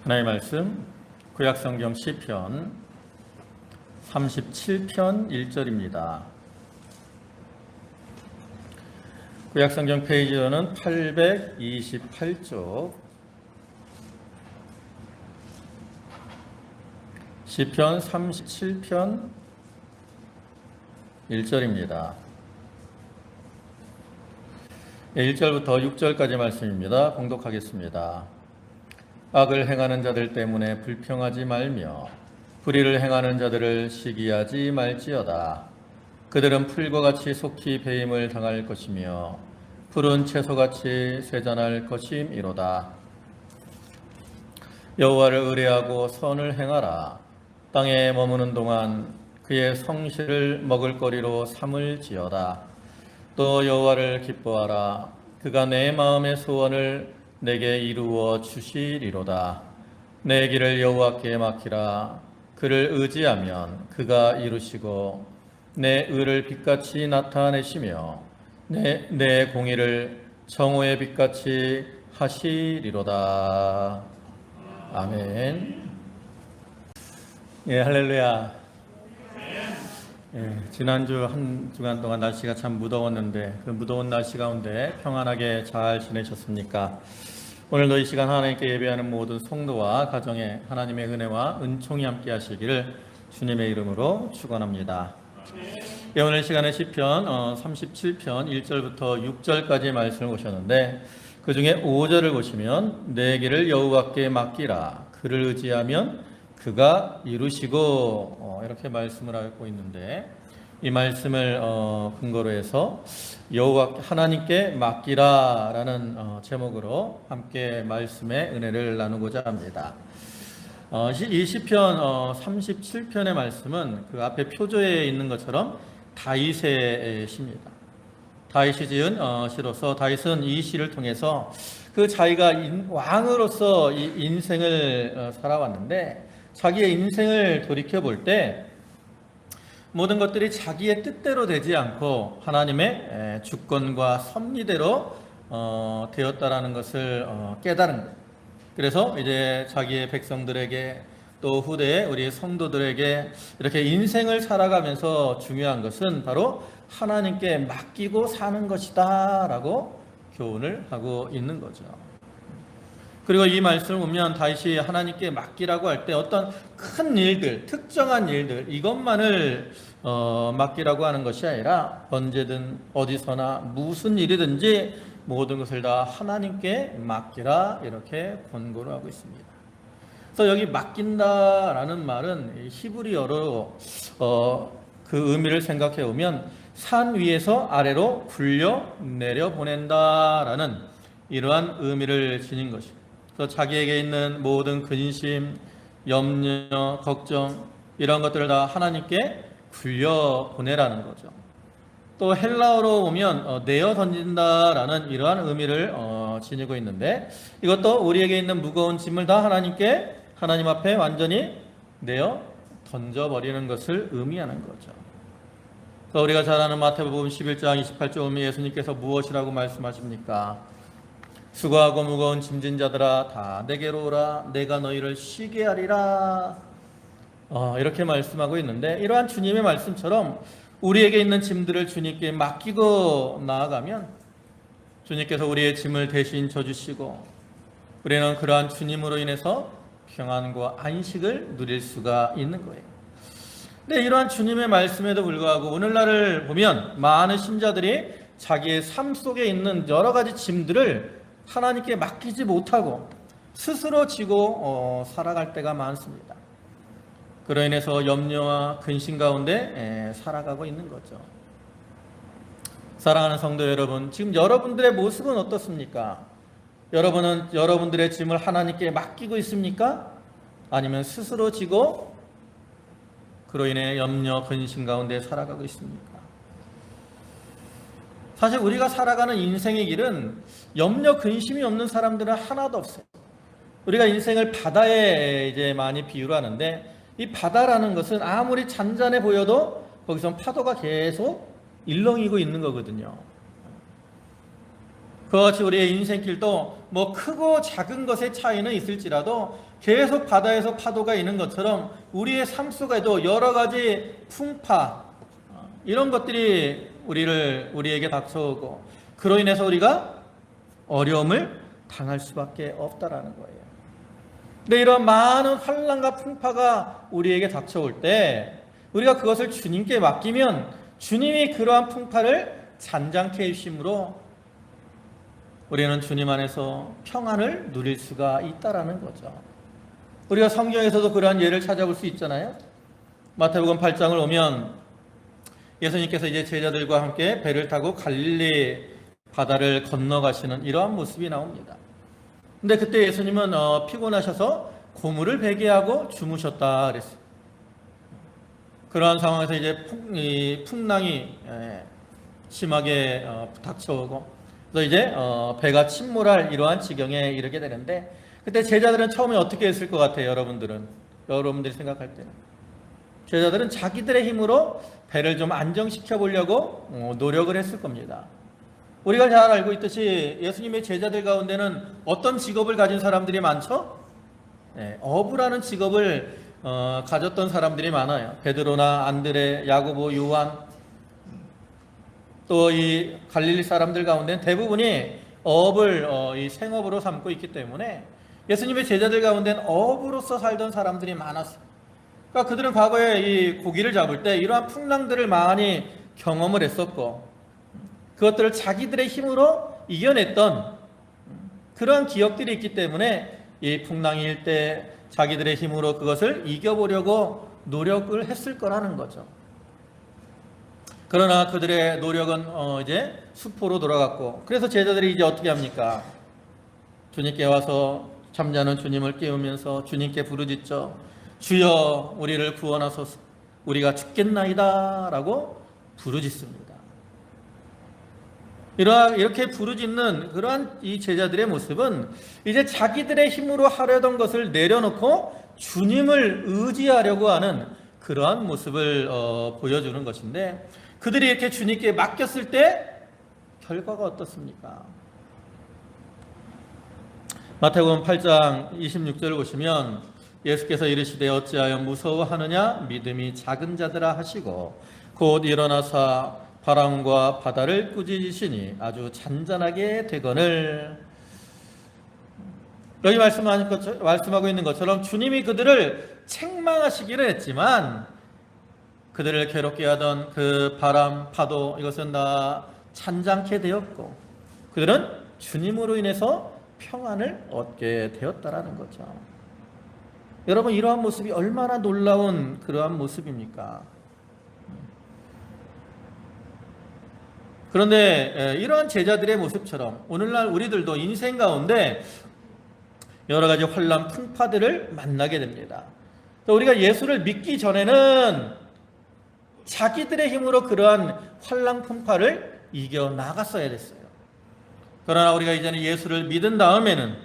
하나님의 말씀 구약성경 시편 37편 1절입니다. 구약성경 페이지로는 828쪽 시편 37편 1절입니다. 1절부터 6절까지 말씀입니다. 봉독하겠습니다. 악을 행하는 자들 때문에 불평하지 말며 불의를 행하는 자들을 시기하지 말지어다. 그들은 풀과 같이 속히 배임을 당할 것이며 푸른 채소같이 쇠잔할 것임이로다. 여호와를 의뢰하고 선을 행하라. 땅에 머무는 동안 그의 성실을 먹을거리로 삼을지어다. 또 여호와를 기뻐하라. 그가 내 마음의 소원을 내게 이루어 주시리로다. 내 길을 여호와께 맡기라. 그를 의지하면 그가 이루시고 내 의를 빛같이 나타내시며 내 공의를 정오의 빛같이 하시리로다. 아멘. 예, 할렐루야. 예, 지난주 한 주간 동안 날씨가 참 무더웠는데 그 무더운 날씨 가운데 평안하게 잘 지내셨습니까? 오늘도 이 시간 하나님께 예배하는 모든 성도와 가정에 하나님의 은혜와 은총이 함께 하시기를 주님의 이름으로 축원합니다. 예, 오늘 시간에 시편 37편 1절부터 6절까지 말씀을 보셨는데 그 중에 5절을 보시면 내 길을 여호와께 맡기라. 그를 의지하면 그가 이루시고 이렇게 말씀을 하고 있는데 이 말씀을 근거로 해서 여호와 하나님께 맡기라라는 제목으로 함께 말씀의 은혜를 나누고자 합니다. 이 시편 37편의 말씀은 그 앞에 표조에 있는 것처럼 다윗의 시입니다. 다윗이 지은 시로서 다윗은 이 시를 통해서 그 자기가 왕으로서 이 인생을 살아왔는데 자기의 인생을 돌이켜볼 때 모든 것들이 자기의 뜻대로 되지 않고 하나님의 주권과 섭리대로 되었다라는 것을 깨달은 거예요. 그래서 이제 자기의 백성들에게 또 후대에 우리 성도들에게 이렇게 인생을 살아가면서 중요한 것은 바로 하나님께 맡기고 사는 것이다 라고 교훈을 하고 있는 거죠. 그리고 이 말씀을 보면 다윗이 하나님께 맡기라고 할 때 어떤 큰 일들, 특정한 일들 이것만을 맡기라고 하는 것이 아니라 언제든 어디서나 무슨 일이든지 모든 것을 다 하나님께 맡기라 이렇게 권고를 하고 있습니다. 그래서 여기 맡긴다라는 말은 히브리어로 그 의미를 생각해 보면 산 위에서 아래로 굴려 내려 보낸다라는 이러한 의미를 지닌 것입니다. 그래서 자기에게 있는 모든 근심, 염려, 걱정 이런 것들을 다 하나님께 굴려 보내라는 거죠. 또 헬라어로 보면 내어 던진다라는 이러한 의미를 지니고 있는데 이것도 우리에게 있는 무거운 짐을 다 하나님 앞에 완전히 내어 던져버리는 것을 의미하는 거죠. 그래서 우리가 잘 아는 마태복음 11장 28절 예수님께서 무엇이라고 말씀하십니까? 수고하고 무거운 짐진 자들아 다 내게로 오라. 내가 너희를 쉬게 하리라. 이렇게 말씀하고 있는데 이러한 주님의 말씀처럼 우리에게 있는 짐들을 주님께 맡기고 나아가면 주님께서 우리의 짐을 대신 져주시고 우리는 그러한 주님으로 인해서 평안과 안식을 누릴 수가 있는 거예요. 근데 이러한 주님의 말씀에도 불구하고 오늘날을 보면 많은 신자들이 자기의 삶 속에 있는 여러 가지 짐들을 하나님께 맡기지 못하고 스스로 지고 살아갈 때가 많습니다. 그로 인해서 염려와 근심 가운데 살아가고 있는 거죠. 사랑하는 성도 여러분, 지금 여러분들의 모습은 어떻습니까? 여러분은 여러분들의 짐을 하나님께 맡기고 있습니까? 아니면 스스로 지고 그로 인해 염려, 근심 가운데 살아가고 있습니까? 사실 우리가 살아가는 인생의 길은 염려, 근심이 없는 사람들은 하나도 없어요. 우리가 인생을 바다에 이제 많이 비유를 하는데 이 바다라는 것은 아무리 잔잔해 보여도 거기서 파도가 계속 일렁이고 있는 거거든요. 그와 같이 우리의 인생길도 뭐 크고 작은 것의 차이는 있을지라도 계속 바다에서 파도가 있는 것처럼 우리의 삶 속에도 여러 가지 풍파, 이런 것들이 우리에게 닥쳐오고 그로 인해서 우리가 어려움을 당할 수밖에 없다라는 거예요. 근데 이런 많은 환난과 풍파가 우리에게 닥쳐올 때 우리가 그것을 주님께 맡기면 주님이 그러한 풍파를 잔잔케 해주심으로 우리는 주님 안에서 평안을 누릴 수가 있다라는 거죠. 우리가 성경에서도 그러한 예를 찾아볼 수 있잖아요. 마태복음 8장을 오면 예수님께서 이제 제자들과 함께 배를 타고 갈릴리 바다를 건너가시는 이러한 모습이 나옵니다. 근데 그때 예수님은 피곤하셔서 고물을 베게 하고 주무셨다 그랬어요. 그러한 상황에서 이제 풍랑이 심하게 닥쳐오고 그래서 이제 배가 침몰할 이러한 지경에 이르게 되는데 그때 제자들은 처음에 어떻게 했을 것 같아요? 여러분들이 생각할 때는 제자들은 자기들의 힘으로 배를 좀 안정시켜 보려고 노력을 했을 겁니다. 우리가 잘 알고 있듯이 예수님의 제자들 가운데는 어떤 직업을 가진 사람들이 많죠? 어부라는 직업을 가졌던 사람들이 많아요. 베드로나 안드레, 야고보, 요한, 또 이 갈릴리 사람들 가운데는 대부분이 어업을 이 생업으로 삼고 있기 때문에 예수님의 제자들 가운데는 어부로서 살던 사람들이 많았어요. 그러니까 그들은 과거에 이 고기를 잡을 때 이러한 풍랑들을 많이 경험을 했었고 그것들을 자기들의 힘으로 이겨냈던 그러한 기억들이 있기 때문에 이 풍랑이 일 때 자기들의 힘으로 그것을 이겨보려고 노력을 했을 거라는 거죠. 그러나 그들의 노력은 이제 수포로 돌아갔고 그래서 제자들이 이제 어떻게 합니까? 주님께 와서 잠자는 주님을 깨우면서 주님께 부르짖죠. 주여 우리를 구원하소서 우리가 죽겠나이다 라고 부르짖습니다. 이렇게 부르짖는 그러한 이 제자들의 모습은 이제 자기들의 힘으로 하려던 것을 내려놓고 주님을 의지하려고 하는 그러한 모습을 보여주는 것인데 그들이 이렇게 주님께 맡겼을 때 결과가 어떻습니까? 마태복음 8장 26절을 보시면 예수께서 이르시되 어찌하여 무서워하느냐 믿음이 작은 자들아 하시고 곧 일어나사 바람과 바다를 꾸짖으시니 아주 잔잔하게 되거늘. 여기 말씀하고 있는 것처럼 주님이 그들을 책망하시기는 했지만 그들을 괴롭게 하던 그 바람, 파도 이것은 다 잔잔케 되었고 그들은 주님으로 인해서 평안을 얻게 되었다라는 거죠. 여러분 이러한 모습이 얼마나 놀라운 그러한 모습입니까? 그런데 이러한 제자들의 모습처럼 오늘날 우리들도 인생 가운데 여러 가지 환난 풍파들을 만나게 됩니다. 우리가 예수를 믿기 전에는 자기들의 힘으로 그러한 환난 풍파를 이겨 나갔어야 됐어요. 그러나 우리가 이제는 예수를 믿은 다음에는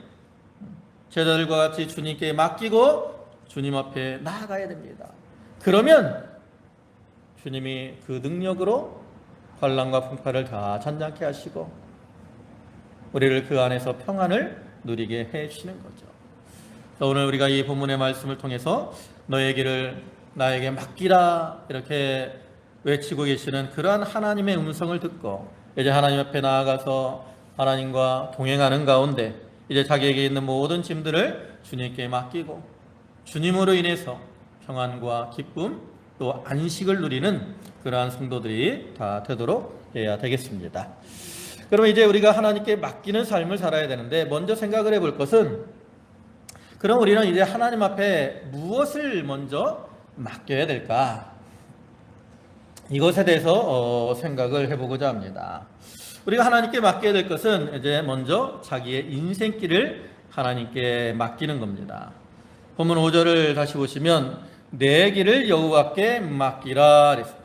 제자들과 같이 주님께 맡기고 주님 앞에 나아가야 됩니다. 그러면 주님이 그 능력으로 환난과 풍파를 다 잔잔케 하시고 우리를 그 안에서 평안을 누리게 해 주시는 거죠. 오늘 우리가 이 본문의 말씀을 통해서 너의 길을 나에게 맡기라 이렇게 외치고 계시는 그러한 하나님의 음성을 듣고 이제 하나님 앞에 나아가서 하나님과 동행하는 가운데 이제 자기에게 있는 모든 짐들을 주님께 맡기고 주님으로 인해서 평안과 기쁨 또 안식을 누리는 그러한 성도들이 다 되도록 해야 되겠습니다. 그러면 이제 우리가 하나님께 맡기는 삶을 살아야 되는데 먼저 생각을 해볼 것은 그럼 우리는 이제 하나님 앞에 무엇을 먼저 맡겨야 될까? 이것에 대해서 생각을 해보고자 합니다. 우리가 하나님께 맡겨야 될 것은 이제 먼저 자기의 인생길을 하나님께 맡기는 겁니다. 본문 5절을 다시 보시면 내 길을 여호와께 맡기라 그랬습니다.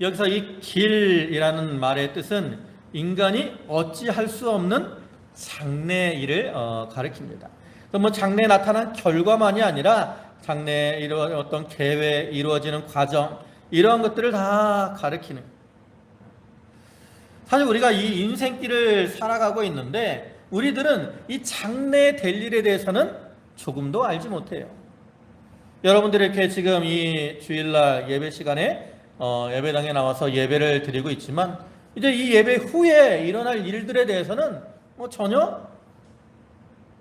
여기서 이 길이라는 말의 뜻은 인간이 어찌할 수 없는 장래 일을 가리킵니다. 뭐 장래에 나타난 결과만이 아니라 장래에 이루어진 어떤 계획, 이루어지는 과정 이러한 것들을 다 가리키는. 사실 우리가 이 인생길을 살아가고 있는데 우리들은 이 장래 될 일에 대해서는 조금도 알지 못해요. 여러분들이 이렇게 지금 이 주일날 예배 시간에 예배당에 나와서 예배를 드리고 있지만 이제 이 예배 후에 일어날 일들에 대해서는 전혀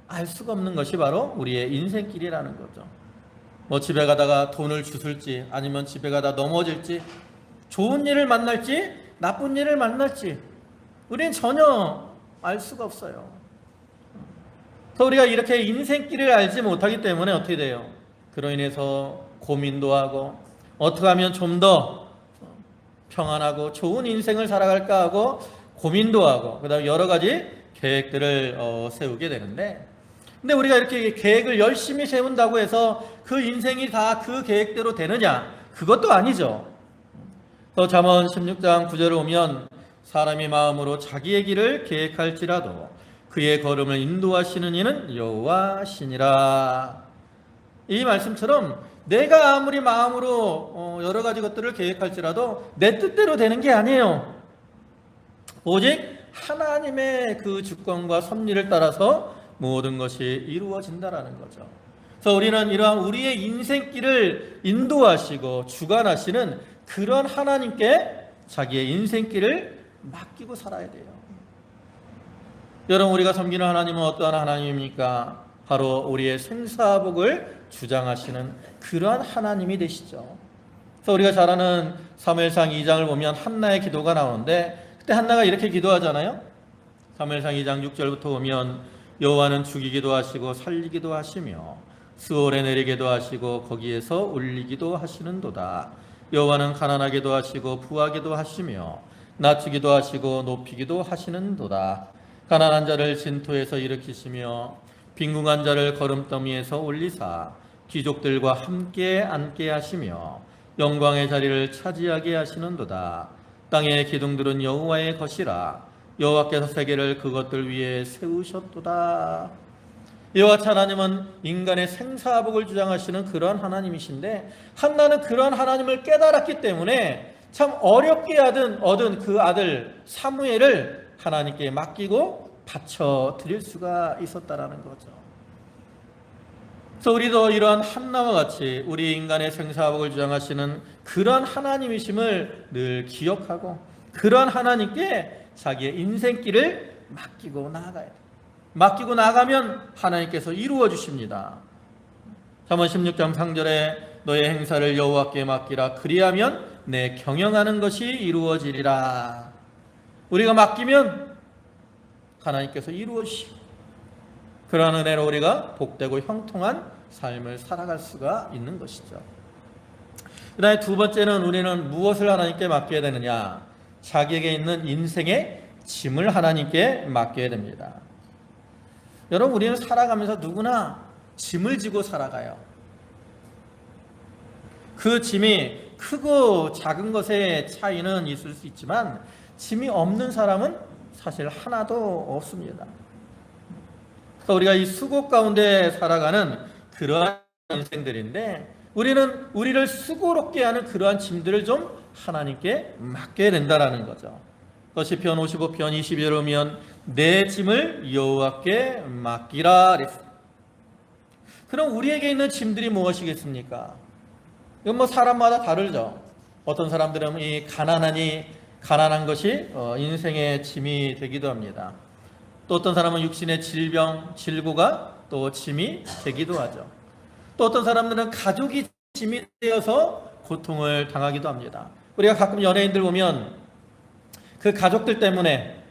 알 수가 없는 것이 바로 우리의 인생길이라는 거죠. 집에 가다가 돈을 주술지 아니면 집에 가다 넘어질지 좋은 일을 만날지 나쁜 일을 만날지 우리는 전혀 알 수가 없어요. 그래서 우리가 이렇게 인생길을 알지 못하기 때문에 어떻게 돼요? 그로 인해서 고민도 하고 어떻게 하면 좀 더 평안하고 좋은 인생을 살아갈까 하고 고민도 하고 그다음에 여러 가지 계획들을 세우게 되는데 근데 우리가 이렇게 계획을 열심히 세운다고 해서 그 인생이 다 그 계획대로 되느냐? 그것도 아니죠. 또 잠언 16장 9절에 오면 사람이 마음으로 자기의 길을 계획할지라도 그의 걸음을 인도하시는 이는 여호와시니라. 이 말씀처럼 내가 아무리 마음으로 여러 가지 것들을 계획할지라도 내 뜻대로 되는 게 아니에요. 오직 하나님의 그 주권과 섭리를 따라서 모든 것이 이루어진다라는 거죠. 그래서 우리는 이러한 우리의 인생길을 인도하시고 주관하시는 그런 하나님께 자기의 인생길을 맡기고 살아야 돼요. 여러분, 우리가 섬기는 하나님은 어떠한 하나님입니까? 바로 우리의 생사복을 주장하시는 그러한 하나님이 되시죠. 그래서 우리가 잘 아는 사무엘상 2장을 보면 한나의 기도가 나오는데 그때 한나가 이렇게 기도하잖아요. 사무엘상 2장 6절부터 보면 여호와는 죽이기도 하시고 살리기도 하시며 스올에 내리기도 하시고 거기에서 올리기도 하시는도다. 여호와는 가난하게도 하시고 부하게도 하시며 낮추기도 하시고 높이기도 하시는도다. 가난한 자를 진토에서 일으키시며 빈궁한 자를 거름더미에서 올리사 귀족들과 함께 앉게 하시며 영광의 자리를 차지하게 하시는도다. 땅의 기둥들은 여호와의 것이라 여호와께서 세계를 그것들 위에 세우셨도다. 여호와 하나님은 인간의 생사복을 주장하시는 그러한 하나님이신데 한나는 그러한 하나님을 깨달았기 때문에 참 어렵게 얻은 그 아들 사무엘을 하나님께 맡기고 바쳐 드릴 수가 있었다라는 거죠. 그래서 우리도 이러한 한나와 같이 우리 인간의 생사복을 주장하시는 그러한 하나님이심을 늘 기억하고 그러한 하나님께 자기의 인생길을 맡기고 나아가야 돼요. 맡기고 나가면 하나님께서 이루어 주십니다. 잠언 16장 3절에 너의 행사를 여호와께 맡기라 그리하면 내 경영하는 것이 이루어지리라. 우리가 맡기면 하나님께서 이루어 주시고 그러한 은혜로 우리가 복되고 형통한 삶을 살아갈 수가 있는 것이죠. 그 다음에 두 번째는 우리는 무엇을 하나님께 맡겨야 되느냐? 자기에게 있는 인생의 짐을 하나님께 맡겨야 됩니다. 여러분, 우리는 살아가면서 누구나 짐을 지고 살아가요. 그 짐이 크고 작은 것의 차이는 있을 수 있지만 짐이 없는 사람은 사실 하나도 없습니다. 그래서 우리가 이 수고 가운데 살아가는 그러한 인생들인데 우리는 우리를 수고롭게 하는 그러한 짐들을 좀 하나님께 맡겨야 된다라는 거죠. 시편 55편 22절에 오면 내 짐을 여호와께 맡기라 그랬어요. 그럼 우리에게 있는 짐들이 무엇이겠습니까? 이건 사람마다 다르죠. 어떤 사람들은 이 가난한 것이 인생의 짐이 되기도 합니다. 또 어떤 사람은 육신의 질병, 질고가 또 짐이 되기도 하죠. 또 어떤 사람들은 가족이 짐이 되어서 고통을 당하기도 합니다. 우리가 가끔 연예인들 보면 그 가족들 때문에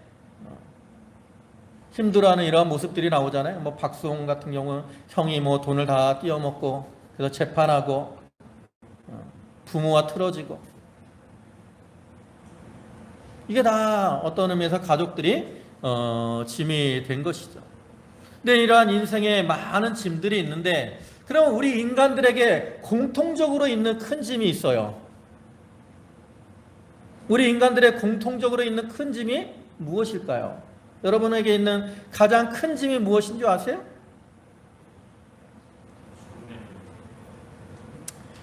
힘들어하는 이러한 모습들이 나오잖아요. 박수홍 같은 경우 형이 돈을 다 띄어먹고 그래서 재판하고 부모와 틀어지고 이게 다 어떤 의미에서 가족들이 짐이 된 것이죠. 근데 이러한 인생에 많은 짐들이 있는데 그럼 우리 인간들에게 공통적으로 있는 큰 짐이 있어요. 우리 인간들의 공통적으로 있는 큰 짐이 무엇일까요? 여러분에게 있는 가장 큰 짐이 무엇인 줄 아세요?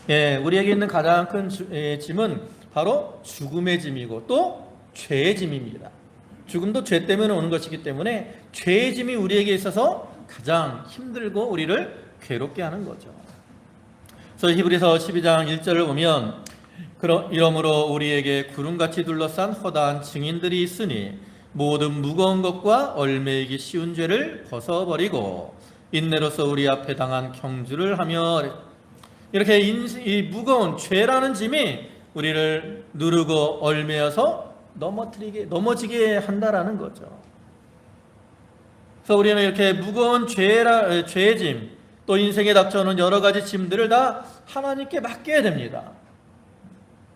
예, 우리에게 있는 가장 큰 짐은 바로 죽음의 짐이고 또 죄의 짐입니다. 죽음도 죄 때문에 오는 것이기 때문에 죄의 짐이 우리에게 있어서 가장 힘들고 우리를 괴롭게 하는 거죠. 그래서 히브리서 12장 1절을 보면 이러므로 우리에게 구름같이 둘러싼 허다한 증인들이 있으니 모든 무거운 것과 얼매이기 쉬운 죄를 벗어버리고 인내로서 우리 앞에 당한 경주를 하며, 이렇게 이 무거운 죄라는 짐이 우리를 누르고 얼매어서 넘어지게 한다라는 거죠. 그래서 우리는 이렇게 무거운 죄의 짐, 또 인생에 닥쳐오는 여러 가지 짐들을 다 하나님께 맡겨야 됩니다.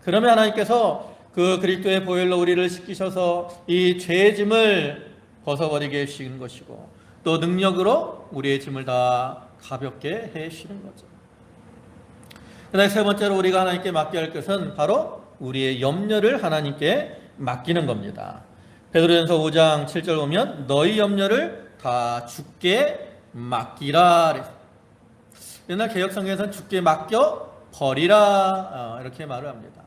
그러면 하나님께서 그 그리스도의 보혈로 우리를 씻기셔서 이 죄의 짐을 벗어버리게 해주시는 것이고, 또 능력으로 우리의 짐을 다 가볍게 해주시는 거죠. 그다음에 세 번째로 우리가 하나님께 맡겨야 할 것은 바로 우리의 염려를 하나님께 맡기는 겁니다. 베드로전서 5장 7절 보면 너희 염려를 다 주께 맡기라. 옛날 개역성경에서는 주께 맡겨 버리라 이렇게 말을 합니다.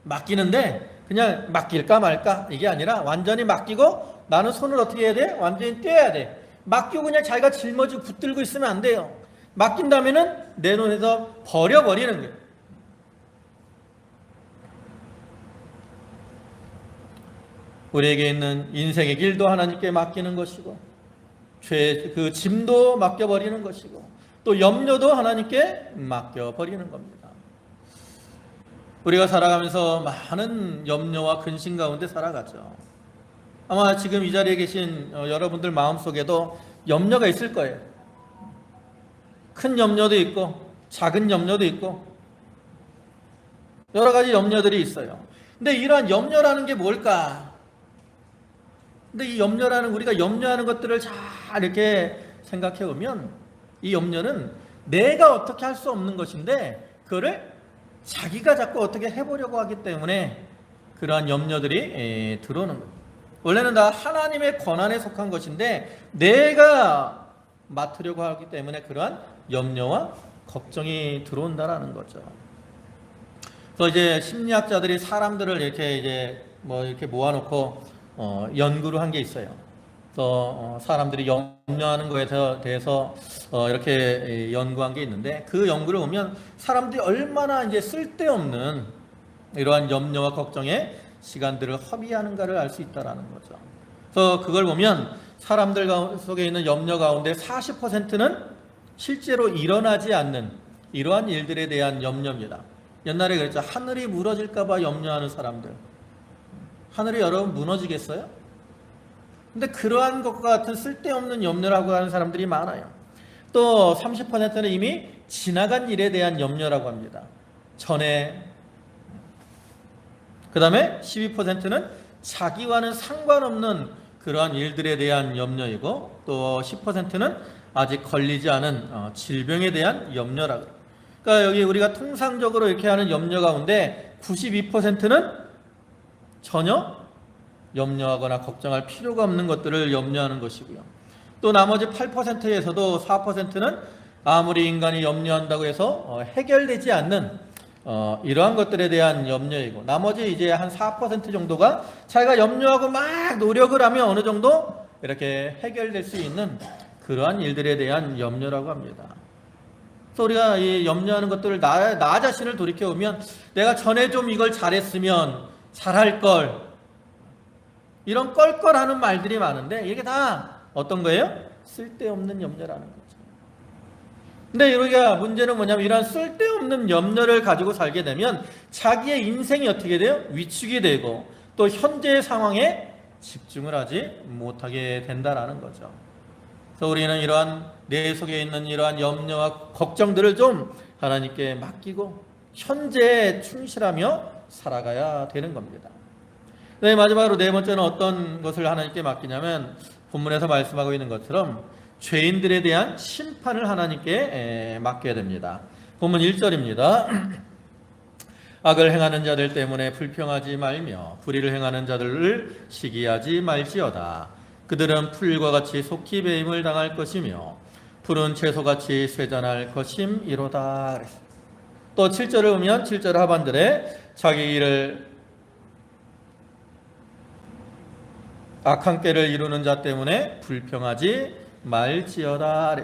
맡기는데 그냥 맡길까 말까 이게 아니라 완전히 맡기고 나는 손을 어떻게 해야 돼? 완전히 떼야 돼. 맡기고 그냥 자기가 짊어지고 붙들고 있으면 안 돼요. 맡긴 다음에는 내 눈에서 버려버리는 거예요. 우리에게 있는 인생의 길도 하나님께 맡기는 것이고, 그 짐도 맡겨버리는 것이고, 또 염려도 하나님께 맡겨버리는 겁니다. 우리가 살아가면서 많은 염려와 근심 가운데 살아가죠. 아마 지금 이 자리에 계신 여러분들 마음속에도 염려가 있을 거예요. 큰 염려도 있고 작은 염려도 있고 여러 가지 염려들이 있어요. 근데 이러한 염려라는 게 뭘까? 근데 이 염려라는, 우리가 염려하는 것들을 잘 이렇게 생각해 보면 이 염려는 내가 어떻게 할 수 없는 것인데 그거를 자기가 자꾸 어떻게 해보려고 하기 때문에 그러한 염려들이 들어오는 거예요. 원래는 다 하나님의 권한에 속한 것인데 내가 맡으려고 하기 때문에 그러한 염려와 걱정이 들어온다라는 거죠. 그래서 이제 심리학자들이 사람들을 이렇게 모아놓고 연구를 한 게 있어요. 또 사람들이 염려하는 것에 대해서 이렇게 연구한 게 있는데, 그 연구를 보면 사람들이 얼마나 이제 쓸데없는 이러한 염려와 걱정에 시간들을 허비하는가를 알 수 있다라는 거죠. 그래서 그걸 보면 사람들 속에 있는 염려 가운데 40%는 실제로 일어나지 않는 이러한 일들에 대한 염려입니다. 옛날에 그랬죠. 하늘이 무너질까 봐 염려하는 사람들. 하늘이 여러분 무너지겠어요? 근데 그러한 것과 같은 쓸데없는 염려라고 하는 사람들이 많아요. 또 30%는 이미 지나간 일에 대한 염려라고 합니다. 그 다음에 12%는 자기와는 상관없는 그러한 일들에 대한 염려이고, 또 10%는 아직 걸리지 않은 질병에 대한 염려라고. 그러니까 여기 우리가 통상적으로 이렇게 하는 염려 가운데 92%는 전혀 염려하거나 걱정할 필요가 없는 것들을 염려하는 것이고요. 또 나머지 8%에서도 4%는 아무리 인간이 염려한다고 해서 해결되지 않는 이러한 것들에 대한 염려이고, 나머지 이제 한 4% 정도가 자기가 염려하고 막 노력을 하면 어느 정도 이렇게 해결될 수 있는 그러한 일들에 대한 염려라고 합니다. 그래서 우리가 이 염려하는 것들을 나 자신을 돌이켜보면 내가 전에 좀 이걸 잘했으면 잘할 걸, 이런 껄껄하는 말들이 많은데 이게 다 어떤 거예요? 쓸데없는 염려라는 거죠. 근데 우리가 문제는 뭐냐면 이런 쓸데없는 염려를 가지고 살게 되면 자기의 인생이 어떻게 돼요? 위축이 되고 또 현재의 상황에 집중을 하지 못하게 된다라는 거죠. 그래서 우리는 이러한 내 속에 있는 이러한 염려와 걱정들을 좀 하나님께 맡기고 현재에 충실하며 살아가야 되는 겁니다. 네, 마지막으로 네 번째는 어떤 것을 하나님께 맡기냐면 본문에서 말씀하고 있는 것처럼 죄인들에 대한 심판을 하나님께 맡겨야 됩니다. 본문 1절입니다. 악을 행하는 자들 때문에 불평하지 말며 불의를 행하는 자들을 시기하지 말지어다. 그들은 풀과 같이 속히 배임을 당할 것이며 푸른 채소같이 쇠잔할 것임이로다. 또 7절을 보면 7절 하반절에 자기 일을 악한 꾀를 이루는 자 때문에 불평하지 말지어다.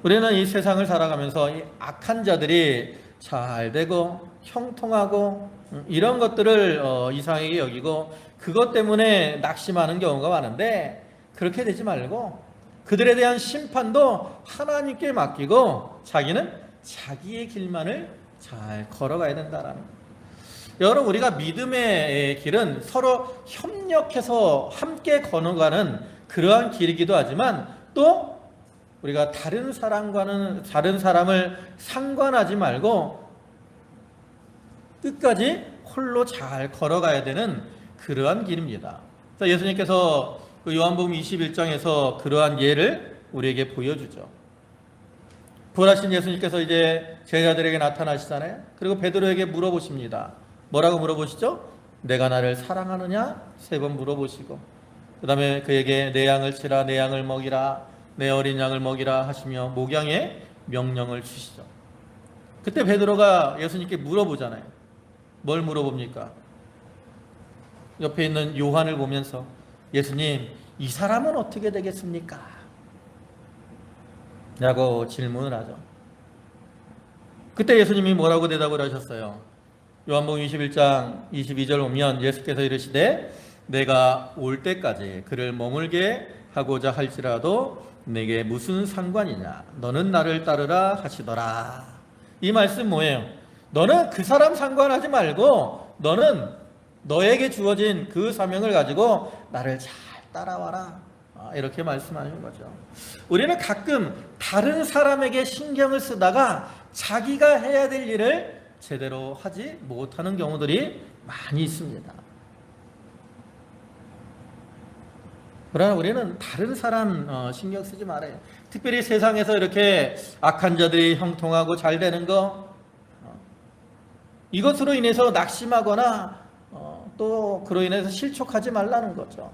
우리는 이 세상을 살아가면서 이 악한 자들이 잘 되고 형통하고 이런 것들을 이상하게 여기고 그것 때문에 낙심하는 경우가 많은데, 그렇게 되지 말고 그들에 대한 심판도 하나님께 맡기고 자기는 자기의 길만을 잘 걸어가야 된다라는 거예요. 여러분, 우리가 믿음의 길은 서로 협력해서 함께 걸어가는 그러한 길이기도 하지만, 또 우리가 다른 사람을 상관하지 말고 끝까지 홀로 잘 걸어가야 되는 그러한 길입니다. 예수님께서 요한복음 21장에서 그러한 예를 우리에게 보여주죠. 부활하신 예수님께서 이제 제자들에게 나타나시잖아요. 그리고 베드로에게 물어보십니다. 뭐라고 물어보시죠? 내가 나를 사랑하느냐? 3번 물어보시고, 그 다음에 그에게 내 양을 치라, 내 양을 먹이라, 내 어린 양을 먹이라 하시며 목양의 명령을 주시죠. 그때 베드로가 예수님께 물어보잖아요. 뭘 물어봅니까? 옆에 있는 요한을 보면서, 예수님, 이 사람은 어떻게 되겠습니까? 라고 질문을 하죠. 그때 예수님이 뭐라고 대답을 하셨어요? 요한복음 21장 22절 보면 예수께서 이르시되 내가 올 때까지 그를 머물게 하고자 할지라도 내게 무슨 상관이냐, 너는 나를 따르라 하시더라. 이 말씀 뭐예요? 너는 그 사람 상관하지 말고 너는 너에게 주어진 그 사명을 가지고 나를 잘 따라와라. 이렇게 말씀하는 거죠. 우리는 가끔 다른 사람에게 신경을 쓰다가 자기가 해야 될 일을 제대로 하지 못하는 경우들이 많이 있습니다. 그러나 우리는 다른 사람 신경 쓰지 말아요. 특별히 세상에서 이렇게 악한 자들이 형통하고 잘 되는 거, 이것으로 인해서 낙심하거나 또 그로 인해서 실족하지 말라는 거죠.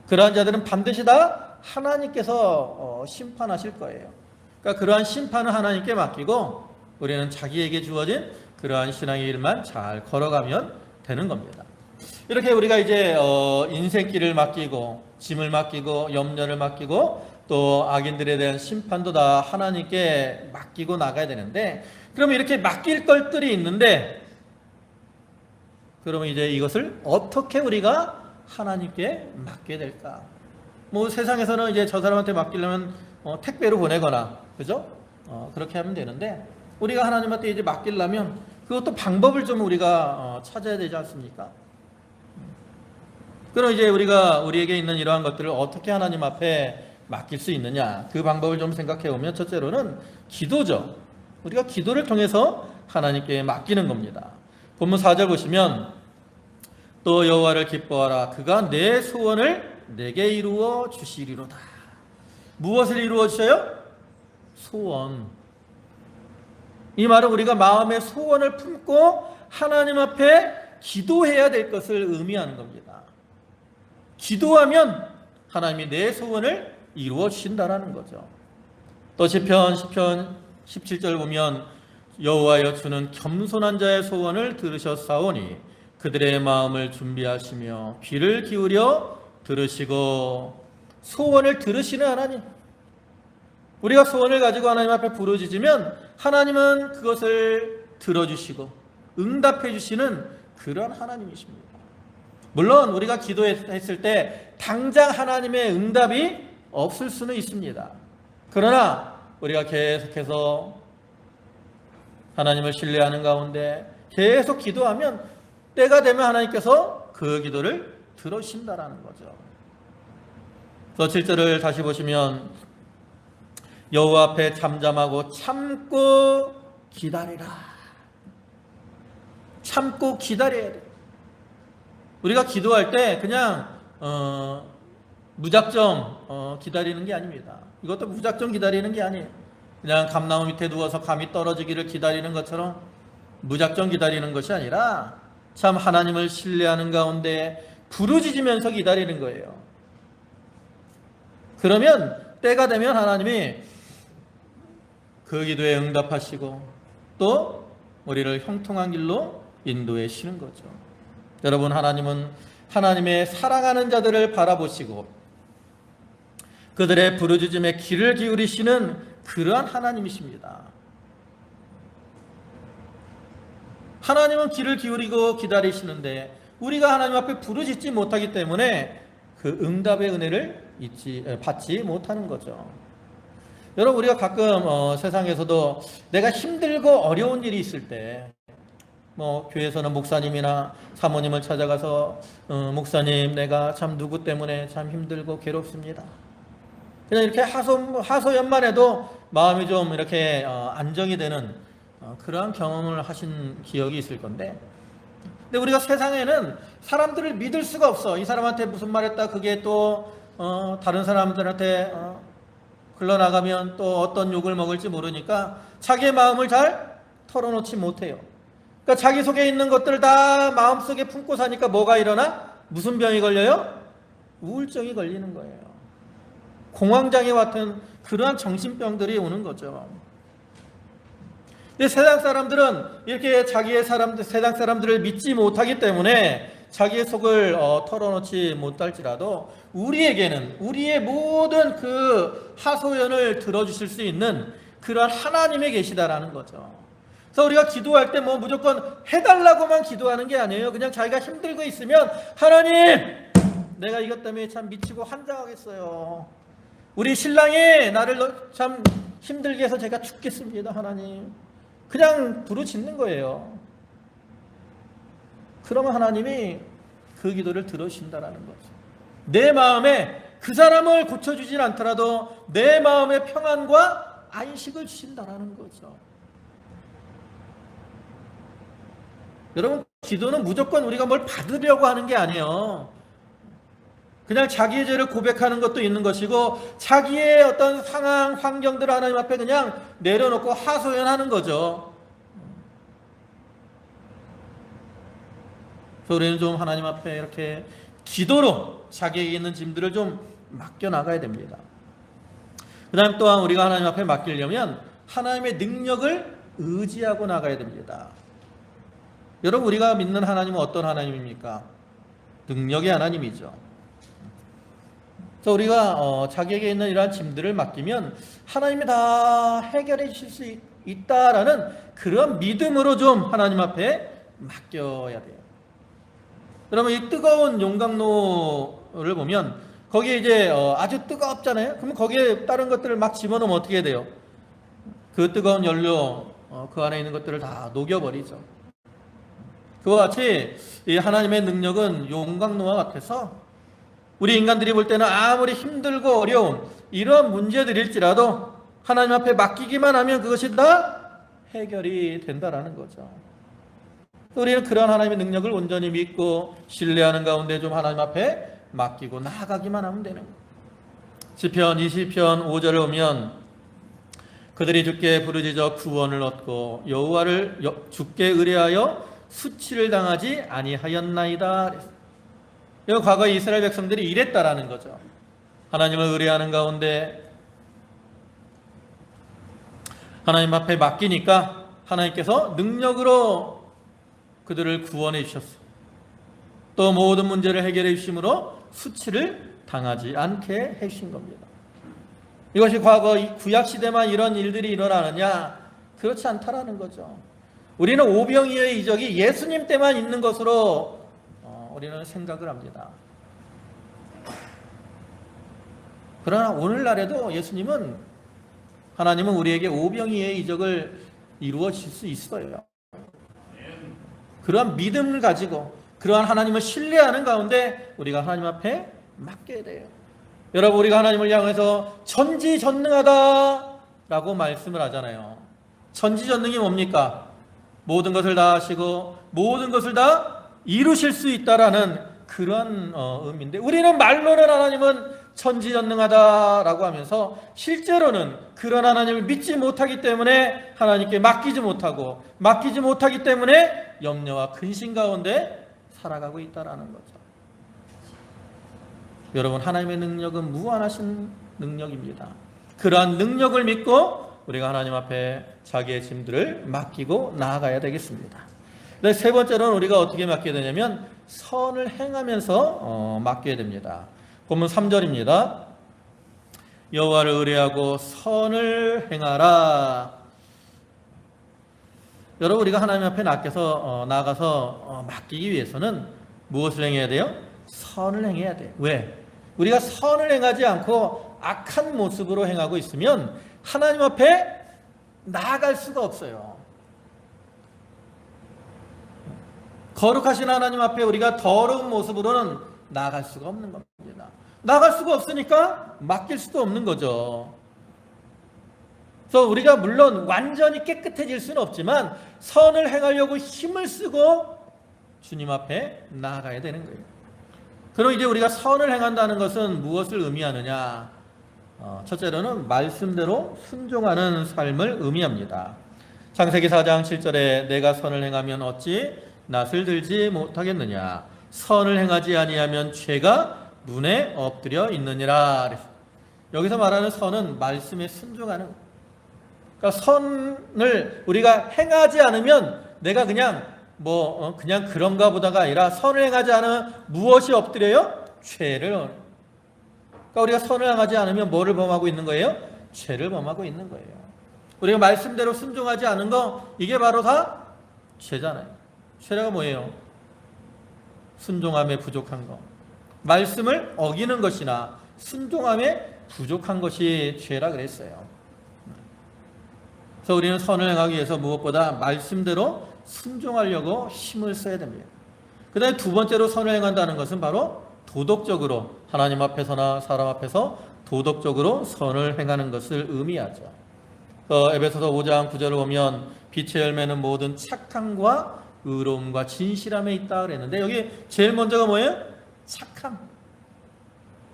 그러한 자들은 반드시 다 하나님께서 심판하실 거예요. 그러니까 그러한 심판을 하나님께 맡기고 우리는 자기에게 주어진 그러한 신앙의 일만 잘 걸어가면 되는 겁니다. 이렇게 우리가 이제 인생길을 맡기고 짐을 맡기고 염려를 맡기고 또 악인들에 대한 심판도 다 하나님께 맡기고 나가야 되는데, 그러면 이렇게 맡길 것들이 있는데, 그러면 이제 이것을 어떻게 우리가 하나님께 맡게 될까? 뭐 세상에서는 이제 저 사람한테 맡기려면 택배로 보내거나, 그죠? 그렇게 하면 되는데, 우리가 하나님한테 이제 맡기려면 그것도 방법을 좀 우리가 찾아야 되지 않습니까? 그럼 이제 우리가 우리에게 있는 이러한 것들을 어떻게 하나님 앞에 맡길 수 있느냐, 그 방법을 좀 생각해 보면, 첫째로는 기도죠. 우리가 기도를 통해서 하나님께 맡기는 겁니다. 본문 4절 보시면 또 여호와를 기뻐하라, 그가 내 소원을 내게 이루어 주시리로다. 무엇을 이루어 주셔요? 소원. 이 말은 우리가 마음의 소원을 품고 하나님 앞에 기도해야 될 것을 의미하는 겁니다. 기도하면 하나님이 내 소원을 이루어 주신다라는 거죠. 또 시편 17절 보면 여호와여 주는 겸손한 자의 소원을 들으셨사오니 그들의 마음을 준비하시며 귀를 기울여 들으시고. 소원을 들으시는 하나님, 우리가 소원을 가지고 하나님 앞에 부르짖으면 하나님은 그것을 들어주시고 응답해 주시는 그런 하나님이십니다. 물론 우리가 기도했을 때 당장 하나님의 응답이 없을 수는 있습니다. 그러나 우리가 계속해서 하나님을 신뢰하는 가운데 계속 기도하면 때가 되면 하나님께서 그 기도를 들으신다라는 거죠. 또 7절을 다시 보시면 여호와 앞에 잠잠하고 참고 기다리라. 참고 기다려야 돼. 우리가 기도할 때 그냥 무작정 기다리는 게 아닙니다. 이것도 무작정 기다리는 게 아니에요. 그냥 감나무 밑에 누워서 감이 떨어지기를 기다리는 것처럼 무작정 기다리는 것이 아니라 참 하나님을 신뢰하는 가운데 부르짖으면서 기다리는 거예요. 그러면 때가 되면 하나님이 그 기도에 응답하시고 또 우리를 형통한 길로 인도해 주시는 거죠. 여러분, 하나님은 하나님의 사랑하는 자들을 바라보시고 그들의 부르짖음에 귀를 기울이시는 그러한 하나님이십니다. 하나님은 귀를 기울이고 기다리시는데 우리가 하나님 앞에 부르짖지 못하기 때문에 그 응답의 은혜를 받지 못하는 거죠. 여러분, 우리가 가끔 세상에서도 내가 힘들고 어려운 일이 있을 때 교회에서는 목사님이나 사모님을 찾아가서 목사님, 내가 참 누구 때문에 참 힘들고 괴롭습니다. 그냥 이렇게 하소연만 해도 마음이 좀 이렇게 안정이 되는 그러한 경험을 하신 기억이 있을 건데, 근데 우리가 세상에는 사람들을 믿을 수가 없어. 이 사람한테 무슨 말 했다 그게 또 다른 사람들한테 흘러나가면 또 어떤 욕을 먹을지 모르니까 자기의 마음을 잘 털어놓지 못해요. 그러니까 자기 속에 있는 것들을 다 마음속에 품고 사니까 뭐가 일어나? 무슨 병이 걸려요? 우울증이 걸리는 거예요. 공황장애 같은 그러한 정신병들이 오는 거죠. 근데 세상 사람들은 이렇게 세상 사람들을 믿지 못하기 때문에 자기의 속을 털어놓지 못할지라도 우리에게는 우리의 모든 그 하소연을 들어주실 수 있는 그러한 하나님이 계시다라는 거죠. 그래서 우리가 기도할 때 무조건 해달라고만 기도하는 게 아니에요. 그냥 자기가 힘들고 있으면 하나님, 내가 이것 때문에 참 미치고 환장하겠어요. 우리 신랑이 나를 참 힘들게 해서 제가 죽겠습니다. 하나님. 그냥 부르짖는 거예요. 그러면 하나님이 그 기도를 들으신다라는 거죠. 내 마음에 그 사람을 고쳐주진 않더라도 내 마음의 평안과 안식을 주신다라는 거죠. 여러분, 기도는 무조건 우리가 뭘 받으려고 하는 게 아니에요. 그냥 자기의 죄를 고백하는 것도 있는 것이고 자기의 어떤 상황, 환경들을 하나님 앞에 그냥 내려놓고 하소연하는 거죠. 그래서 우리는 좀 하나님 앞에 이렇게 기도로 자기에게 있는 짐들을 좀 맡겨나가야 됩니다. 그 다음 또한 우리가 하나님 앞에 맡기려면 하나님의 능력을 의지하고 나가야 됩니다. 여러분, 우리가 믿는 하나님은 어떤 하나님입니까? 능력의 하나님이죠. 그래서 우리가 자기에게 있는 이러한 짐들을 맡기면 하나님이 다 해결해 주실 수 있다라는 그런 믿음으로 좀 하나님 앞에 맡겨야 돼요. 여러분, 이 뜨거운 용광로를 보면 거기에 이제 아주 뜨겁잖아요. 그러면 거기에 다른 것들을 막 집어넣으면 어떻게 돼요? 그 뜨거운 연료 그 안에 있는 것들을 다 녹여버리죠. 그와 같이 이 하나님의 능력은 용광로와 같아서 우리 인간들이 볼 때는 아무리 힘들고 어려운 이런 문제들일지라도 하나님 앞에 맡기기만 하면 그것이 다 해결이 된다라는 거죠. 우리는 그런 하나님의 능력을 온전히 믿고 신뢰하는 가운데 좀 하나님 앞에 맡기고 나아가기만 하면 되는 거예요. 시편 20편 5절을 보면 그들이 주께 부르짖어 구원을 얻고 여호와를 주께 의뢰하여 수치를 당하지 아니하였나이다. 이거 과거 이스라엘 백성들이 이랬다라는 거죠. 하나님을 의뢰하는 가운데 하나님 앞에 맡기니까 하나님께서 능력으로 그들을 구원해 주셨어요. 또 모든 문제를 해결해 주심으로 수치를 당하지 않게 해주신 겁니다. 이것이 과거 구약 시대만 이런 일들이 일어나느냐? 그렇지 않다라는 거죠. 우리는 오병이어의 이적이 예수님 때만 있는 것으로 우리는 생각을 합니다. 그러나 오늘날에도 하나님은 우리에게 오병이어의 이적을 이루어 주실 수 있어요. 그러한 믿음을 가지고 그러한 하나님을 신뢰하는 가운데 우리가 하나님 앞에 맡겨야 돼요. 여러분, 우리가 하나님을 향해서 전지전능하다라고 말씀을 하잖아요. 전지전능이 뭡니까? 모든 것을 다 하시고 모든 것을 다 이루실 수 있다라는 그런 의미인데, 우리는 말로는 하나님은 전지전능하다라고 하면서 실제로는 그런 하나님을 믿지 못하기 때문에 하나님께 맡기지 못하기 때문에 염려와 근심 가운데 살아가고 있다라는 거죠. 여러분, 하나님의 능력은 무한하신 능력입니다. 그러한 능력을 믿고 우리가 하나님 앞에 자기의 짐들을 맡기고 나아가야 되겠습니다. 근데 세 번째로는 우리가 어떻게 맡게 되냐면 선을 행하면서 맡게 됩니다. 본문 3절입니다. 여호와를 의뢰하고 선을 행하라. 여러분, 우리가 하나님 앞에 나가서 맡기기 위해서는 무엇을 행해야 돼요? 선을 행해야 돼요. 왜? 우리가 선을 행하지 않고 악한 모습으로 행하고 있으면 하나님 앞에 나아갈 수가 없어요. 거룩하신 하나님 앞에 우리가 더러운 모습으로는 나아갈 수가 없는 겁니다. 나아갈 수가 없으니까 맡길 수도 없는 거죠. 그래서 우리가 물론 완전히 깨끗해질 수는 없지만 선을 행하려고 힘을 쓰고 주님 앞에 나아가야 되는 거예요. 그럼 이제 우리가 선을 행한다는 것은 무엇을 의미하느냐? 첫째로는 말씀대로 순종하는 삶을 의미합니다. 창세기 4장 7절에 내가 선을 행하면 어찌 낯을 들지 못하겠느냐? 선을 행하지 아니하면 죄가 눈에 엎드려 있느니라. 여기서 말하는 선은 말씀에 순종하는, 그러니까 선을 우리가 행하지 않으면 내가 그냥 그냥 그런가 보다가 아니라 선을 행하지 않으면 무엇이 엎드려요? 죄를. 그러니까 우리가 선을 행하지 않으면 뭐를 범하고 있는 거예요? 죄를 범하고 있는 거예요. 우리가 말씀대로 순종하지 않은 거, 이게 바로 다 죄잖아요. 죄가 뭐예요? 순종함에 부족한 거. 말씀을 어기는 것이나 순종함에 부족한 것이 죄라 그랬어요. 그래서 우리는 선을 행하기 위해서 무엇보다 말씀대로 순종하려고 힘을 써야 됩니다. 그 다음에 두 번째로 선을 행한다는 것은 바로 도덕적으로, 하나님 앞에서나 사람 앞에서 도덕적으로 선을 행하는 것을 의미하죠. 에베소서 5장 9절을 보면 빛의 열매는 모든 착함과 의로움과 진실함에 있다 그랬는데, 여기 제일 먼저가 뭐예요? 착함.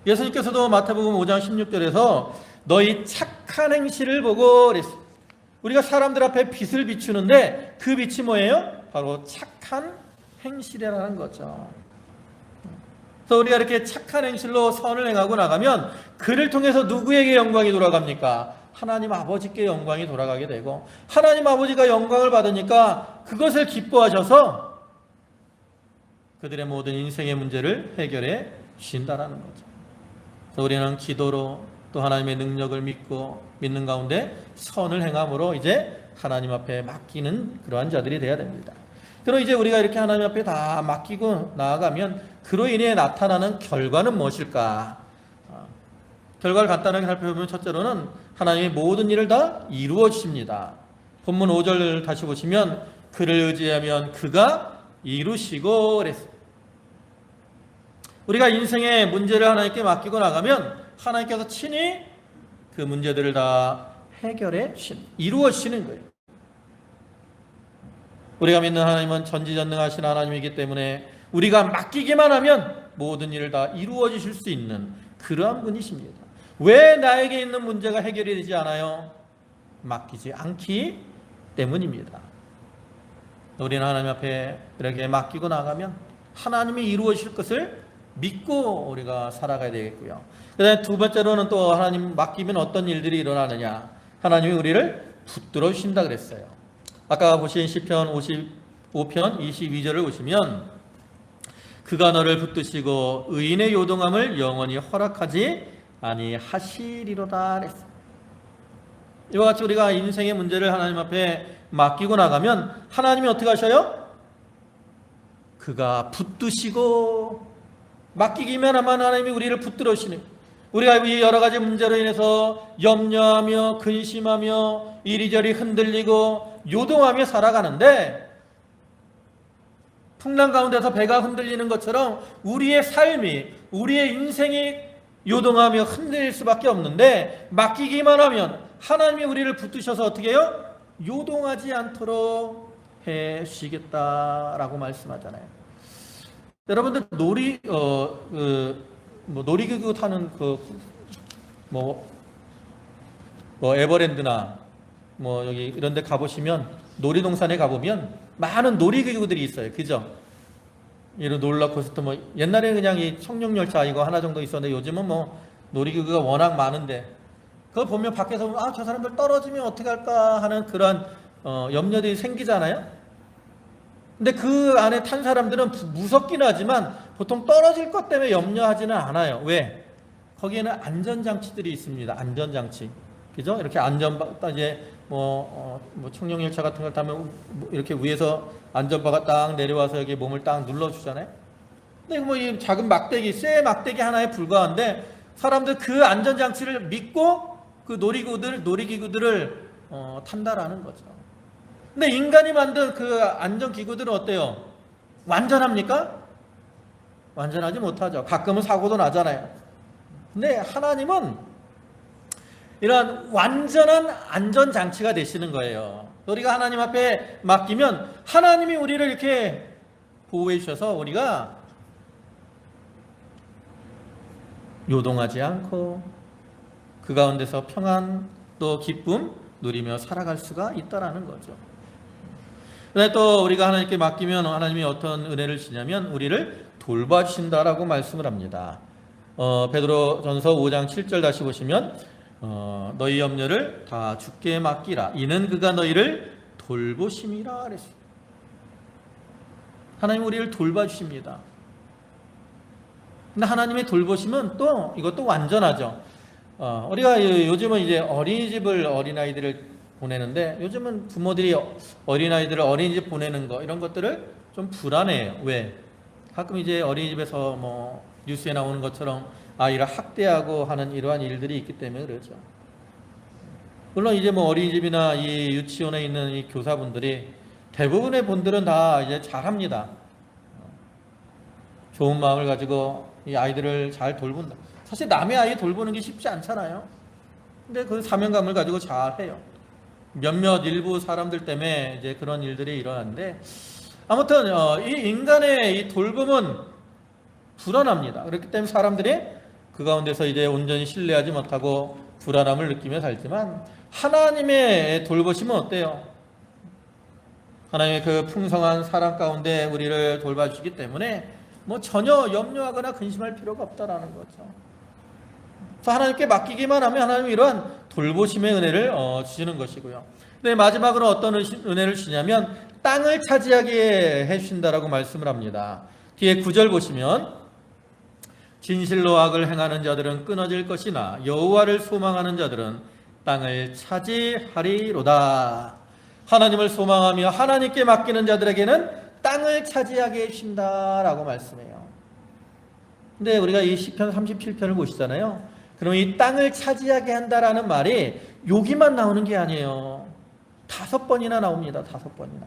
예수님께서도 마태복음 5장 16절에서 너희 착한 행실을 보고 그랬어요. 우리가 사람들 앞에 빛을 비추는데 그 빛이 뭐예요? 바로 착한 행실이라는 거죠. 그래서 우리가 이렇게 착한 행실로 선을 행하고 나가면 그를 통해서 누구에게 영광이 돌아갑니까? 하나님 아버지께 영광이 돌아가게 되고, 하나님 아버지가 영광을 받으니까 그것을 기뻐하셔서 그들의 모든 인생의 문제를 해결해 주신다는 거죠. 그래서 우리는 기도로 또 하나님의 능력을 믿는 가운데 선을 행함으로 이제 하나님 앞에 맡기는 그러한 자들이 되어야 됩니다. 그럼 이제 우리가 이렇게 하나님 앞에 다 맡기고 나아가면 그로 인해 나타나는 결과는 무엇일까? 결과를 간단하게 살펴보면 첫째로는 하나님의 모든 일을 다 이루어 주십니다. 본문 5절 다시 보시면 그를 의지하면 그가 이루시고 그랬어요. 우리가 인생의 문제를 하나님께 맡기고 나가면 하나님께서 친히 그 문제들을 다 해결해 이루어 주시는 거예요. 우리가 믿는 하나님은 전지전능하신 하나님이기 때문에 우리가 맡기기만 하면 모든 일을 다 이루어 주실 수 있는 그러한 분이십니다. 왜 나에게 있는 문제가 해결이 되지 않아요? 맡기지 않기 때문입니다. 우리는 하나님 앞에 이렇게 맡기고 나가면 하나님이 이루어 주실 것을 믿고 우리가 살아가야 되겠고요. 그 다음에 두 번째로는 또 하나님 맡기면 어떤 일들이 일어나느냐? 하나님이 우리를 붙들어 주신다 그랬어요. 아까 보신 시편 55편 22절을 보시면 그가 너를 붙드시고 의인의 요동함을 영원히 허락하지 아니하시리로다 그랬어요. 이와 같이 우리가 인생의 문제를 하나님 앞에 맡기고 나가면 하나님이 어떻게 하셔요? 그가 붙드시고, 맡기기만 하면 하나님이 우리를 붙들어 주시는, 우리가 이 여러 가지 문제로 인해서 염려하며 근심하며 이리저리 흔들리고 요동하며 살아가는데, 풍랑 가운데서 배가 흔들리는 것처럼 우리의 삶이, 우리의 인생이 요동하며 흔들릴 수밖에 없는데, 맡기기만 하면 하나님이 우리를 붙드셔서 어떻게 해요? 요동하지 않도록 해 주시겠다라고 말씀하잖아요. 여러분들 놀이기구 타는 에버랜드나 여기 이런 데 가보시면, 놀이동산에 가보면 많은 놀이기구들이 있어요. 그죠? 이런 롤러코스터 옛날에 그냥 이 청룡열차 이거 하나 정도 있었는데 요즘은 놀이기구가 워낙 많은데, 그거 보면 밖에서 보면 저 사람들 떨어지면 어떻게 할까 하는 그런 염려들이 생기잖아요. 근데 그 안에 탄 사람들은 무섭긴 하지만 보통 떨어질 것 때문에 염려하지는 않아요. 왜? 거기에는 안전장치들이 있습니다. 안전장치. 그죠? 이렇게 이제 청룡열차 같은 걸 타면 이렇게 위에서 안전바가 딱 내려와서 여기 몸을 딱 눌러주잖아요. 근데 이 작은 막대기, 쇠 막대기 하나에 불과한데 사람들 그 안전장치를 믿고 그 놀이기구들을 탄다라는 거죠. 근데 인간이 만든 그 안전기구들은 어때요? 완전합니까? 완전하지 못하죠. 가끔은 사고도 나잖아요. 근데 하나님은 이러한 완전한 안전장치가 되시는 거예요. 우리가 하나님 앞에 맡기면 하나님이 우리를 이렇게 보호해 주셔서 우리가 요동하지 않고 그 가운데서 평안 또 기쁨 누리며 살아갈 수가 있다라는 거죠. 그런데 또 우리가 하나님께 맡기면 하나님이 어떤 은혜를 주냐면 우리를 돌봐주신다라고 말씀을 합니다. 베드로전서 5장 7절 다시 보시면 너희 염려를 다 주께 맡기라 이는 그가 너희를 돌보심이라 그랬어요. 하나님 우리를 돌봐주십니다. 근데 하나님의 돌보심은 또 이것도 완전하죠. 우리가 요즘은 이제 어린이집을 어린아이들을 보내는데 요즘은 부모들이 어린아이들을 어린이집 보내는 거 이런 것들을 좀 불안해요. 왜? 가끔 이제 어린이집에서 뉴스에 나오는 것처럼 아이를 학대하고 하는 이러한 일들이 있기 때문에 그렇죠. 물론 이제 어린이집이나 이 유치원에 있는 이 교사분들이 대부분의 분들은 다 이제 잘합니다. 좋은 마음을 가지고 이 아이들을 잘 돌본다. 사실 남의 아이 돌보는 게 쉽지 않잖아요. 근데 그 사명감을 가지고 잘 해요. 몇몇 일부 사람들 때문에 이제 그런 일들이 일어나는데 아무튼 이 인간의 이 돌봄은 불안합니다. 그렇기 때문에 사람들이 그 가운데서 이제 온전히 신뢰하지 못하고 불안함을 느끼며 살지만 하나님의 돌보심은 어때요? 하나님의 그 풍성한 사랑 가운데 우리를 돌봐주시기 때문에 전혀 염려하거나 근심할 필요가 없다라는 거죠. 그래서 하나님께 맡기기만 하면 하나님이 이러한 돌보심의 은혜를 주시는 것이고요. 근데 마지막으로 어떤 은혜를 주냐면 땅을 차지하게 해주신다라고 말씀을 합니다. 뒤에 9절 보시면 진실로 악을 행하는 자들은 끊어질 것이나 여호와를 소망하는 자들은 땅을 차지하리로다. 하나님을 소망하며 하나님께 맡기는 자들에게는 땅을 차지하게 해주신다라고 말씀해요. 근데 우리가 이 시편 37편을 보시잖아요. 그럼 이 땅을 차지하게 한다라는 말이 여기만 나오는 게 아니에요. 5번이나 나옵니다. 5번이나.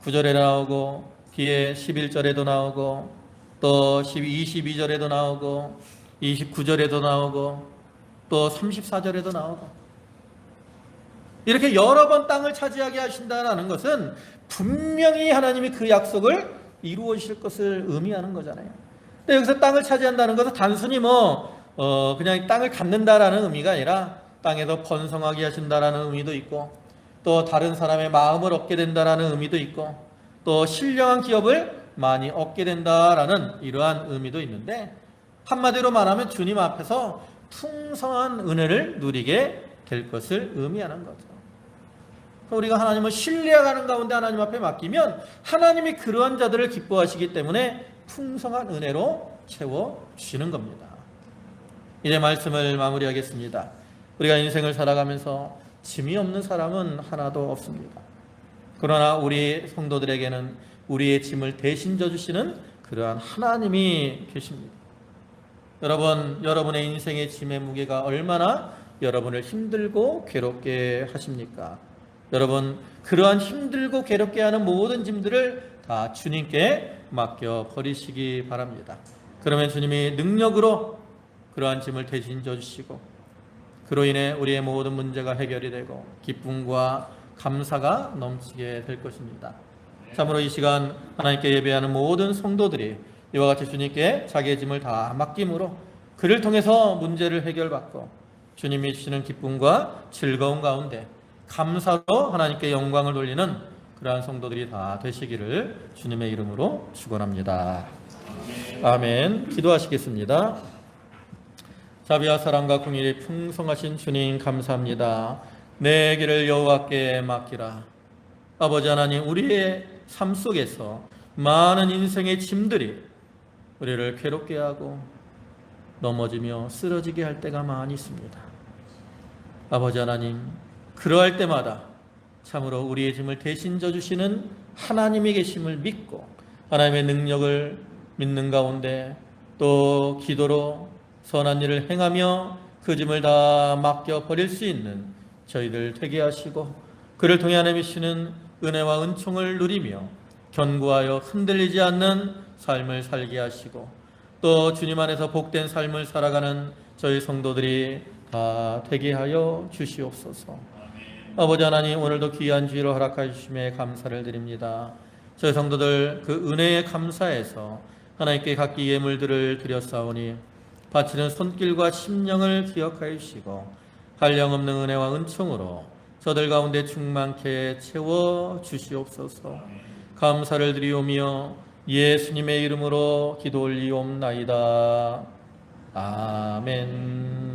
9절에 나오고 뒤에 11절에도 나오고 또 22절에도 나오고 29절에도 나오고 또 34절에도 나오고 이렇게 여러 번 땅을 차지하게 하신다는 것은 분명히 하나님이 그 약속을 이루어 주실 것을 의미하는 거잖아요. 근데 여기서 땅을 차지한다는 것은 단순히 그냥 땅을 갖는다라는 의미가 아니라 땅에서 번성하게 하신다라는 의미도 있고 또 다른 사람의 마음을 얻게 된다라는 의미도 있고 또 신령한 기업을 많이 얻게 된다라는 이러한 의미도 있는데 한마디로 말하면 주님 앞에서 풍성한 은혜를 누리게 될 것을 의미하는 거죠. 우리가 하나님을 신뢰하는 가운데 하나님 앞에 맡기면 하나님이 그러한 자들을 기뻐하시기 때문에 풍성한 은혜로 채워주시는 겁니다. 이제 말씀을 마무리하겠습니다. 우리가 인생을 살아가면서 짐이 없는 사람은 하나도 없습니다. 그러나 우리 성도들에게는 우리의 짐을 대신 져주시는 그러한 하나님이 계십니다. 여러분의 인생의 짐의 무게가 얼마나 여러분을 힘들고 괴롭게 하십니까? 여러분, 그러한 힘들고 괴롭게 하는 모든 짐들을 다 주님께 맡겨 버리시기 바랍니다. 그러면 주님이 능력으로 그러한 짐을 대신 져주시고 그로 인해 우리의 모든 문제가 해결이 되고 기쁨과 감사가 넘치게 될 것입니다. 참으로 이 시간 하나님께 예배하는 모든 성도들이 이와 같이 주님께 자기의 짐을 다 맡김으로 그를 통해서 문제를 해결받고 주님이 주시는 기쁨과 즐거움 가운데 감사로 하나님께 영광을 돌리는 그러한 성도들이 다 되시기를 주님의 이름으로 축원합니다. 아멘. 기도하시겠습니다. 자비와 사랑과 긍휼이 풍성하신 주님 감사합니다. 내 길을 여호와께 맡기라. 아버지 하나님, 우리의 삶 속에서 많은 인생의 짐들이 우리를 괴롭게 하고 넘어지며 쓰러지게 할 때가 많이 있습니다. 아버지 하나님, 그러할 때마다 참으로 우리의 짐을 대신 져주시는 하나님의 계심을 믿고 하나님의 능력을 믿는 가운데 또 기도로 선한 일을 행하며 그 짐을 다 맡겨버릴 수 있는 저희들 되게 하시고 그를 통해 하나님이 주시는 은혜와 은총을 누리며 견고하여 흔들리지 않는 삶을 살게 하시고 또 주님 안에서 복된 삶을 살아가는 저희 성도들이 다 되게 하여 주시옵소서. 아버지 하나님, 오늘도 귀한 주의로 허락하여 주심에 감사를 드립니다. 저희 성도들 그 은혜에 감사해서 하나님께 각기 예물들을 드렸사오니 바치는 손길과 심령을 기억하여 주시고 한량없는 은혜와 은총으로 저들 가운데 충만케 채워 주시옵소서. 감사를 드리오며 예수님의 이름으로 기도 올리옵나이다. 아멘.